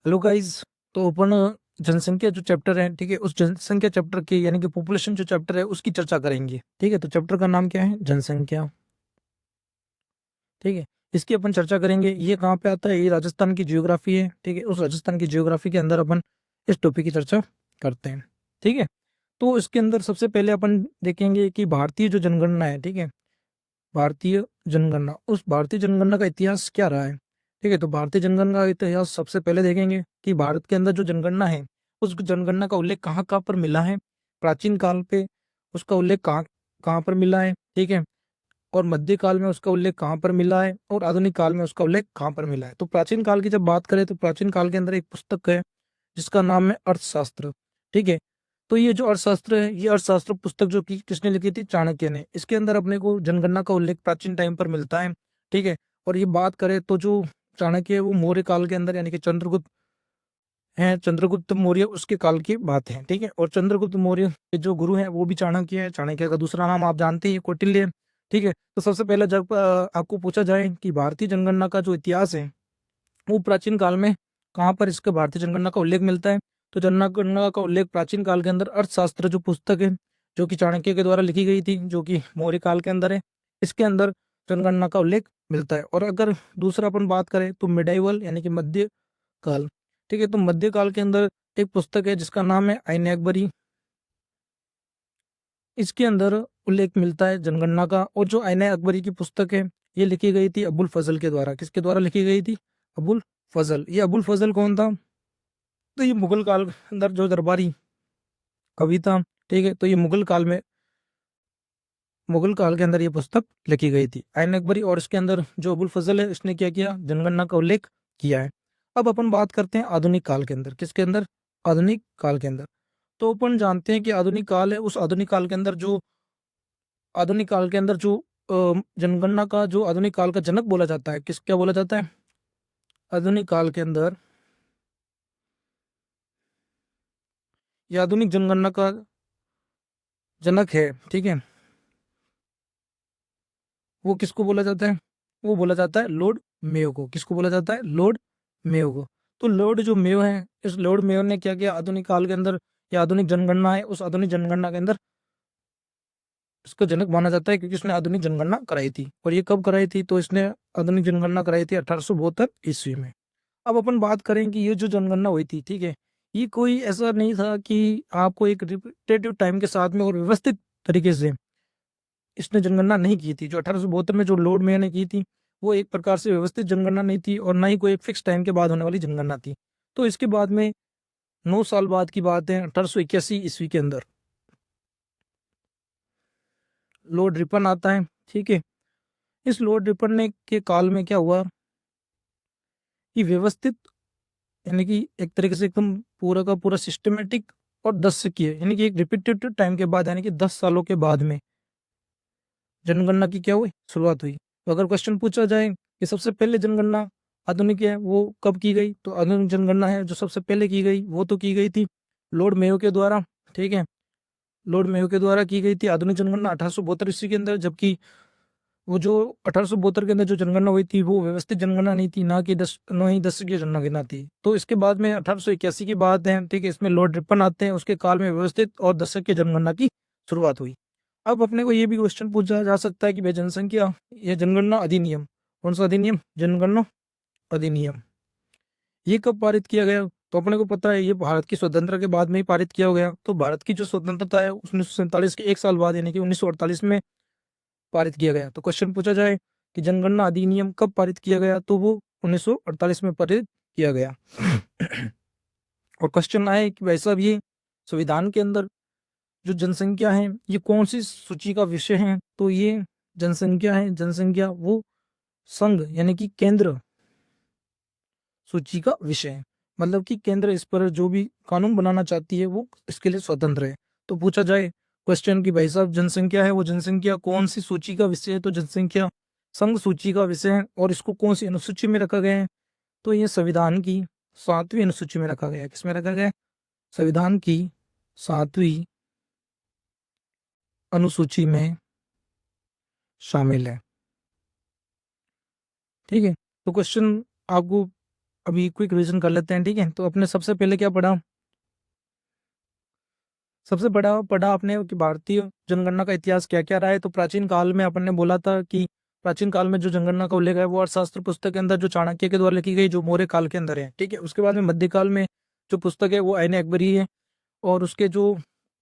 Hello guys. तो अपन जनसंख्या जो चैप्टर है, ठीक है, उस जनसंख्या चैप्टर के यानी कि पॉपुलेशन जो चैप्टर है उसकी चर्चा करेंगे। ठीक है, तो चैप्टर का नाम क्या है? जनसंख्या। ठीक है, इसकी अपन चर्चा करेंगे। ये कहाँ पे आता है? ये राजस्थान की जियोग्राफी है। ठीक है, उस राजस्थान की जियोग्राफी के अंदर अपन इस टॉपिक की चर्चा करते हैं। ठीक है, तो इसके अंदर सबसे पहले अपन देखेंगे कि भारतीय जो जनगणना है, ठीक है, भारतीय जनगणना, उस भारतीय जनगणना का इतिहास क्या रहा है। ठीक है, तो भारतीय जनगणना का इतिहास सबसे पहले देखेंगे कि भारत के अंदर जो जनगणना है उस जनगणना का उल्लेख कहाँ कहाँ पर मिला है। प्राचीन काल पे उसका उल्लेख कहाँ कहाँ पर मिला है, ठीक है, और मध्यकाल में उसका उल्लेख कहाँ पर मिला है, और आधुनिक काल में उसका उल्लेख कहाँ पर मिला है। तो प्राचीन काल की जब बात करें तो प्राचीन काल के अंदर एक पुस्तक है जिसका नाम है अर्थशास्त्र। ठीक है, तो ये जो अर्थशास्त्र है, ये अर्थशास्त्र पुस्तक जो कि किसने लिखी थी? चाणक्य ने। इसके अंदर अपने को जनगणना का उल्लेख प्राचीन टाइम पर मिलता है। ठीक है, और ये बात करें तो जो चाणक्य है वो मौर्य काल के अंदर यानी कि चंद्रगुप्त हैं, चंद्रगुप्त मौर्य उसके काल की बात है। ठीक है, और चंद्रगुप्त मौर्य के जो गुरु हैं वो भी चाणक्य है। चाणक्य का दूसरा नाम आप जानते हैं, कौटिल्य है। ठीक है, तो सबसे पहले जब आपको पूछा जाए कि भारतीय जनगणना का जो इतिहास है वो प्राचीन काल में कहाँ पर इसके भारतीय जनगणना का उल्लेख मिलता है, तो जनगणना का उल्लेख प्राचीन काल के अंदर अर्थशास्त्र जो पुस्तक है जो कि चाणक्य के द्वारा लिखी गई थी, जो कि मौर्य काल के अंदर है, इसके अंदर जनगणना का उल्लेख मिलता है। और अगर दूसरा अपन बात करें तो मिडाइवल यानी कि मध्य काल। ठीक है, तो मध्य काल के अंदर एक पुस्तक है जिसका नाम है आईन अकबरी। इसके अंदर उल्लेख मिलता है जनगणना का। और जो आईन अकबरी की पुस्तक है ये लिखी गई थी अबुल फजल के द्वारा। किसके द्वारा लिखी गई थी? अबुल फजल। ये अबुल फजल कौन था? तो ये मुगल काल के अंदर जो दरबारी कवि था। ठीक है, तो ये मुगल काल के अंदर ये पुस्तक लिखी गई थी आईन अकबरी। और इसके अंदर जो अबुल फजल है इसने क्या किया? जनगणना का उल्लेख किया है। अब अपन बात करते हैं आधुनिक काल के अंदर। किसके अंदर? आधुनिक काल के अंदर। तो अपन जानते हैं कि आधुनिक काल है, उस आधुनिक काल के अंदर जो आधुनिक काल के अंदर जो जनगणना का जो आधुनिक काल का जनक बोला जाता है, किस क्या बोला जाता है आधुनिक काल के अंदर? ये आधुनिक जनगणना का जनक है, ठीक है, वो किसको बोला जाता है? वो बोला जाता है लॉर्ड मेयो को। किसको बोला जाता है? लॉर्ड मेयो को। तो लॉर्ड जो मेयो है, इस लॉर्ड मेयो ने क्या किया आधुनिक काल के अंदर? या आधुनिक जनगणना है, उस आधुनिक जनगणना के अंदर इसका जनक माना जाता है क्योंकि इसने आधुनिक जनगणना कराई थी। और ये कब कराई थी? तो इसने आधुनिक जनगणना कराई थी 1872 ईस्वी में। अब अपन बात करें कि ये जो जनगणना हुई थी, ठीक है, ये कोई ऐसा नहीं था कि आपको एक रिपीटेटिव टाइम के साथ में और व्यवस्थित तरीके से इसने जनगणना नहीं की थी। जो 1872 में जो लॉर्ड मेयर ने की थी वो एक प्रकार से व्यवस्थित जनगणना नहीं थी और ना ही कोई एक फिक्स टाइम के बाद होने वाली जनगणना थी। तो इसके बाद में 9 साल बाद की बात है, 1881 ईस्वी के अंदर लॉर्ड रिपन आता है। ठीक है, इस लॉर्ड रिपन ने के काल में क्या हुआ कि व्यवस्थित यानी कि एक तरीके से एकदम पूरा का पूरा सिस्टमेटिक और 10 यानी कि एक रिपीटेटिव टाइम के बाद यानी कि 10 सालों के बाद में जनगणना की क्या हुई? शुरुआत हुई। तो अगर क्वेश्चन पूछा जाए कि सबसे पहले जनगणना आधुनिक है वो कब की गई, तो आधुनिक जनगणना है जो सबसे पहले की गई वो तो की गई थी लॉर्ड मेयो के द्वारा। ठीक है, लॉर्ड मेयो के द्वारा की गई थी आधुनिक जनगणना 1872 ईस्वी के अंदर। जबकि वो जो 1872 के अंदर जो जनगणना हुई थी वो व्यवस्थित जनगणना नहीं थी, ना कि 10 जनगणना थी। तो इसके बाद में 1881 की बात है, ठीक है, इसमें लॉर्ड रिपन आते हैं, उसके काल में व्यवस्थित और 10 जनगणना की शुरुआत हुई। अब अपने को ये भी क्वेश्चन पूछा जा सकता है कि भाई जनसंख्या या जनगणना अधिनियम, कौन सा अधिनियम? जनगणना अधिनियम, ये कब पारित किया गया? तो अपने को पता है ये भारत की स्वतंत्रता के बाद में ही पारित किया गया। तो भारत की जो स्वतंत्रता है 1947 के 1 साल बाद यानी कि 1948 में पारित किया गया। तो क्वेश्चन पूछा जाए कि जनगणना अधिनियम कब पारित किया गया, तो वो 1948 में पारित किया गया। और क्वेश्चन आए कि भाई साहब ये संविधान के अंदर जो जनसंख्या है ये कौन सी सूची का विषय है, तो ये जनसंख्या है, जनसंख्या वो संघ यानी कि केंद्र सूची का विषय है। मतलब कि केंद्र इस पर जो भी कानून बनाना चाहती है वो इसके लिए स्वतंत्र है। तो पूछा जाए क्वेश्चन कि भाई साहब जनसंख्या है वो जनसंख्या कौन सी सूची का विषय है, तो जनसंख्या संघ सूची का विषय है। और इसको कौन सी अनुसूची में रखा गया है, तो ये संविधान की 7वीं अनुसूची में रखा गया है। किसमें रखा गया है? संविधान की 7वीं अनुसूची में शामिल है। ठीक है, तो क्वेश्चन आपको अभी क्विक रिवीजन कर लेते हैं, ठीक है। तो अपने सबसे पहले क्या पढ़ा, सबसे बड़ा पढ़ा आपने कि भारतीय जनगणना का इतिहास क्या क्या रहा है। तो प्राचीन काल में अपन ने बोला था कि प्राचीन काल में जो जनगणना का उल्लेख है वो अर्थशास्त्र पुस्तक के अंदर जो चाणक्य के द्वारा लिखी गई, जो मौर्य काल के अंदर है, ठीक है। उसके बाद में मध्यकाल में जो पुस्तक है वो आईन अकबरी है, और उसके जो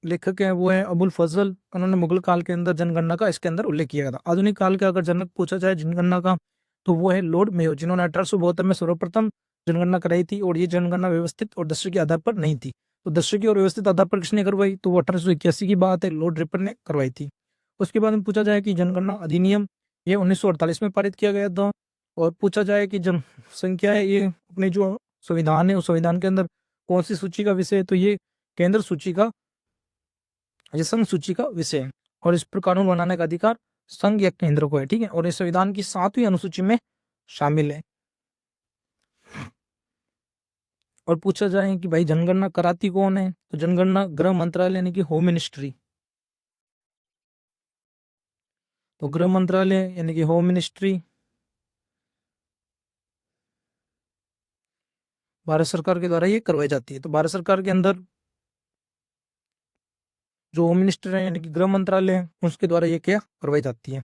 लेखक हैं वो है अबुल फजल। उन्होंने मुगल काल के अंदर जनगणना का इसके अंदर उल्लेख किया था। आधुनिक काल का अगर जनक पूछा जाए जनगणना का, तो वो है लॉर्ड मेयो, जिन्होंने 1872 में सर्वप्रथम जनगणना कराई थी, और ये जनगणना व्यवस्थित और दृश्य के आधार पर नहीं थी। तो दृश्य की और व्यवस्थित आधार पर किसने करवाई, तो वो 1881 की बात है, लॉर्ड रिपन ने करवाई थी। उसके बाद में पूछा जाए कि जनगणना अधिनियम ये 1948 में पारित किया गया था। और पूछा जाए कि जनसंख्या है ये अपने जो संविधान है उस संविधान के अंदर कौन सी सूची का विषय है, तो ये केंद्र सूची का, ये संघ सूची का विषय है, और इस पर कानून बनाने का अधिकार संघ या केंद्र को है, ठीक है। और इस संविधान की 7वीं अनुसूची में शामिल है। और पूछा जाए कि भाई जनगणना कराती कौन है, तो जनगणना गृह मंत्रालय यानी कि होम मिनिस्ट्री, तो गृह मंत्रालय यानी कि होम मिनिस्ट्री भारत सरकार के द्वारा ये करवाई जाती है। तो भारत सरकार के अंदर जो होम मिनिस्टर है यानी कि गृह मंत्रालय है उसके द्वारा ये क्या करवाई जाती है।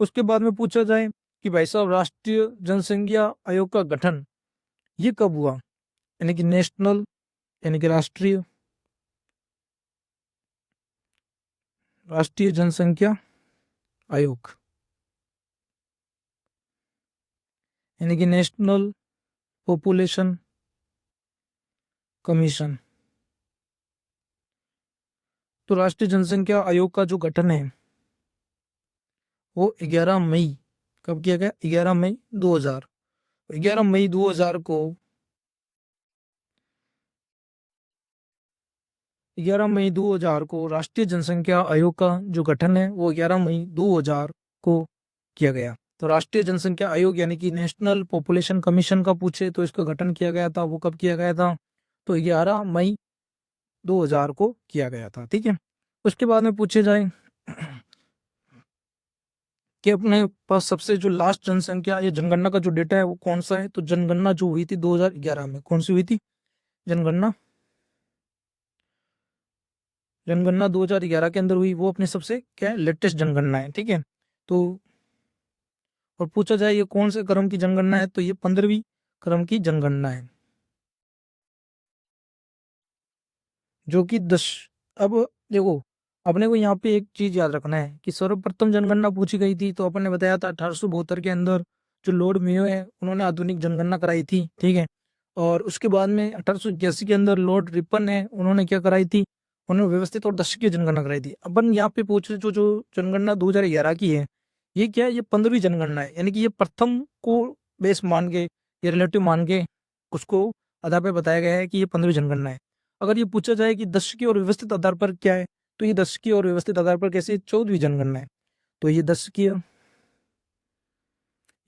उसके बाद में पूछा जाए कि भाई साहब राष्ट्रीय जनसंख्या आयोग का गठन ये कब हुआ, यानी कि नेशनल यानी कि राष्ट्रीय राष्ट्रीय जनसंख्या आयोग यानी कि नेशनल पॉपुलेशन कमीशन। तो राष्ट्रीय जनसंख्या आयोग का जो गठन है वो 11 मई, कब किया गया, 11 मई 2000, 11 मई 2000 को, 11 मई 2000 को राष्ट्रीय जनसंख्या आयोग का जो गठन है वो 11 मई 2000 को किया गया। तो राष्ट्रीय जनसंख्या आयोग यानी कि नेशनल पॉपुलेशन कमीशन का पूछे तो इसका गठन किया गया था, वो कब किया गया था, तो 11 मई 2000 को किया गया था, ठीक है। उसके बाद में पूछे जाए कि अपने पास सबसे जो लास्ट जनसंख्या या जनगणना का जो डेटा है वो कौन सा है, तो जनगणना जो हुई थी 2011 में, कौन सी हुई थी, जनगणना जनगणना 2011 के अंदर हुई, वो अपने सबसे क्या है लेटेस्ट जनगणना है, ठीक है। तो और पूछा जाए ये कौन से क्रम की जनगणना है, तो ये 15वीं क्रम की जनगणना है, जो कि 10, अब देखो अपने को यहाँ पे एक चीज याद रखना है कि सर्वप्रथम जनगणना पूछी गई थी, तो अपन ने बताया था 1872 के अंदर जो लॉर्ड मेयो है उन्होंने आधुनिक जनगणना कराई थी, ठीक है। और उसके बाद में 1881 के अंदर लॉर्ड रिपन है, उन्होंने क्या कराई थी, उन्होंने व्यवस्थित और दशकीय जनगणना कराई थी। अपन यहाँ पे पूछ रहे जो जो जनगणना 2011 की है, ये क्या है, ये 15वीं जनगणना है, यानी कि ये प्रथम को बेस मान के, ये रिलेटिव मान के उसको आधार पे बताया गया है कि ये 15वीं जनगणना है। अगर ये पूछा जाए कि दशकीय और व्यवस्थित आधार पर क्या है, तो ये दशकीय और व्यवस्थित आधार पर कैसे 14वीं जनगणना है। तो ये दशकीय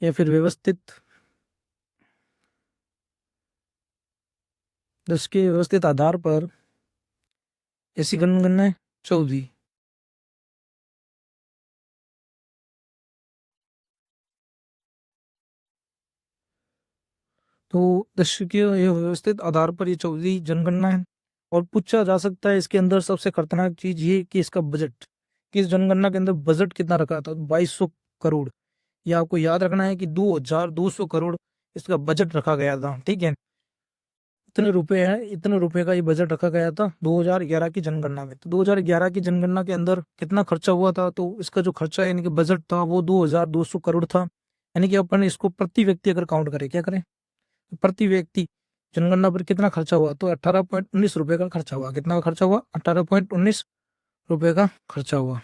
या फिर व्यवस्थित, दशकीय व्यवस्थित आधार पर ऐसी जनगणना है 14वीं। तो दशकीय या व्यवस्थित आधार पर ये 14वीं जनगणना है। और पूछा जा सकता है इसके अंदर सबसे खतरनाक चीज ये कि इसका बजट, कि इस जनगणना के अंदर बजट कितना रखा था, 2200 करोड़। ये आपको याद रखना है कि 2200 करोड़ इसका बजट रखा गया था, ठीक है। इतने रुपए है, इतने रुपए का ये बजट रखा गया था 2011 की जनगणना में। तो 2011 की जनगणना के अंदर कितना खर्चा हुआ था, तो इसका जो खर्चा यानी कि बजट था वो 2200 करोड़ था। यानी कि अपन इसको प्रति व्यक्ति अगर काउंट करें, क्या करें, प्रति व्यक्ति जनगणना पर कितना खर्चा हुआ, तो 18.19 रुपए का खर्चा हुआ। कितना का खर्चा हुआ, 18.19 रुपए का खर्चा हुआ,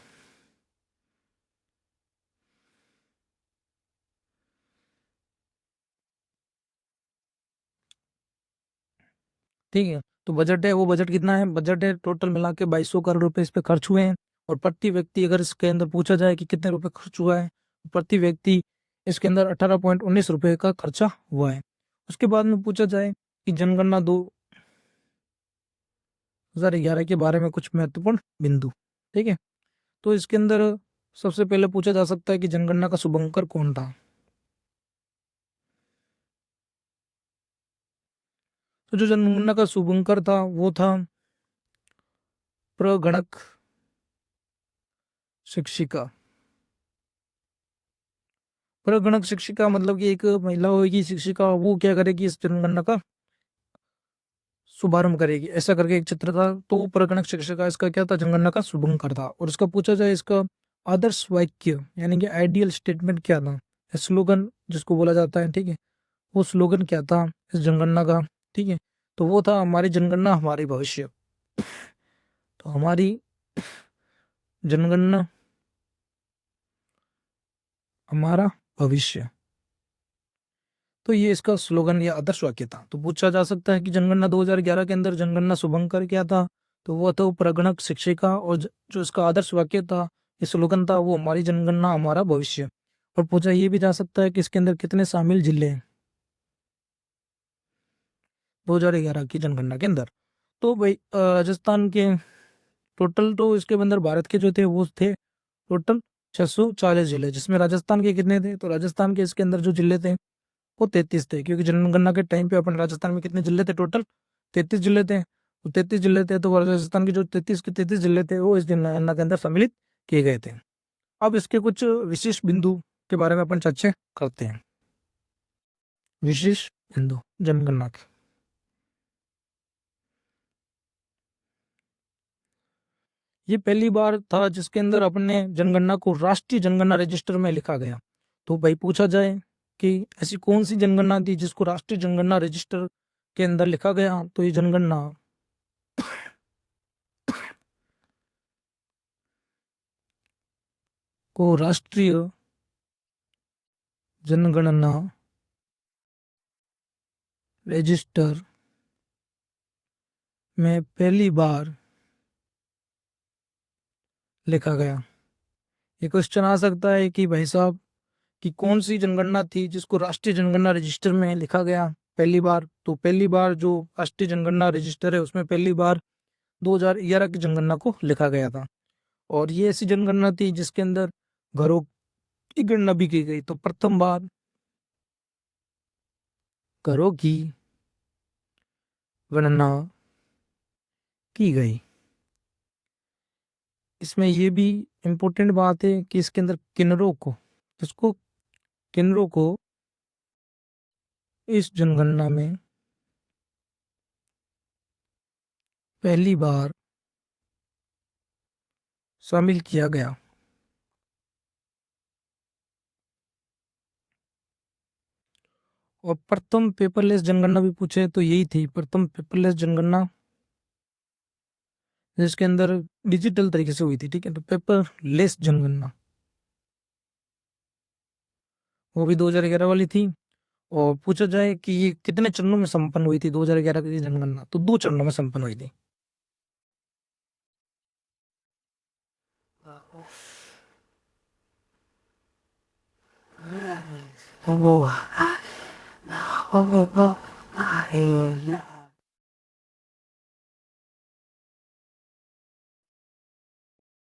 ठीक है। तो बजट है, वो बजट कितना है, बजट है टोटल मिला के 2200 करोड़ रुपए इस पे खर्च हुए हैं। और प्रति व्यक्ति अगर इसके अंदर पूछा जाए कि कितने रुपए खर्च हुआ है, प्रति व्यक्ति इसके अंदर 18.19 रुपए का खर्चा हुआ है। उसके बाद में पूछा जाए कि जनगणना 2011 के बारे में कुछ महत्वपूर्ण बिंदु, ठीक है। तो इसके अंदर सबसे पहले पूछा जा सकता है कि जनगणना का शुभंकर कौन था। तो जो जनगणना का शुभंकर था वो था प्रगणक शिक्षिका। प्रगणक शिक्षिका मतलब कि एक महिला होगी शिक्षिका, वो क्या करेगी, इस जनगणना का शुभारंभ करेगी, ऐसा करके एक चित्र था। तो वो प्रगणक शिक्षिका इसका क्या था, जनगणना का शुभंकर था। और इसका पूछा जाए इसका आदर्श वाक्य यानी कि आइडियल स्टेटमेंट क्या था, स्लोगन जिसको बोला जाता है, ठीक है, वो स्लोगन क्या था इस जनगणना का, ठीक है। तो वो था हमारी जनगणना हमारी भविष्य। तो हमारी जनगणना हमारा भविष्य, तो ये इसका स्लोगन या आदर्श वाक्य था। तो पूछा जा सकता है कि जनगणना 2011 के अंदर जनगणना शुभंकर क्या था, तो वो तो प्रगणक शिक्षिका, और जो इसका आदर्श वाक्य था, ये स्लोगन था, वो हमारी जनगणना हमारा भविष्य। और पूछा ये भी जा सकता है कि इसके अंदर कितने शामिल जिले हैं 2011 की जनगणना के अंदर। तो भाई राजस्थान के टोटल, तो इसके अंदर भारत के जो थे वो थे टोटल 640 जिले, जिसमें राजस्थान के कितने थे, तो राजस्थान के इसके अंदर जो जिले थे वो 33 थे, क्योंकि जनगणना के टाइम पे अपन राजस्थान में कितने जिले थे, टोटल 33 जिले थे। तो 33 जिले थे, तो राजस्थान के जो 33 के 33 जिले थे वो इस जनगणना के अंदर सम्मिलित किए गए थे। अब इसके कुछ विशेष बिंदु के बारे में अपन चर्चा करते हैं। विशेष बिंदु जनगणना के, ये पहली बार था जिसके अंदर अपने जनगणना को राष्ट्रीय जनगणना रजिस्टर में लिखा गया। तो भाई पूछा जाए कि ऐसी कौन सी जनगणना थी जिसको राष्ट्रीय जनगणना रजिस्टर के अंदर लिखा गया, तो ये जनगणना को राष्ट्रीय जनगणना रजिस्टर में पहली बार लिखा गया। ये क्वेश्चन आ सकता है कि भाई साहब कि कौन सी जनगणना थी जिसको राष्ट्रीय जनगणना रजिस्टर में लिखा गया पहली बार। तो पहली बार जो राष्ट्रीय जनगणना रजिस्टर है उसमें पहली बार 2011 की जनगणना को लिखा गया था। और ये ऐसी जनगणना थी जिसके अंदर घरों की गणना भी की गई। तो प्रथम बार घरों की गणना की गई। इसमें ये भी इम्पोर्टेंट बात है कि इसके अंदर किन्नरों को, जिसको किन्नरों को इस जनगणना में पहली बार शामिल किया गया। और प्रथम पेपरलेस जनगणना भी पूछे तो यही थी प्रथम पेपरलेस जनगणना, जिसके अंदर डिजिटल तरीके से हुई थी, ठीक है। तो पेपरलेस जनगणना वो भी 2011 वाली थी। और पूछा जाए कि ये कितने चरणों में संपन्न हुई थी 2011 की जनगणना, तो 2 चरणों में संपन्न हुई थी। वो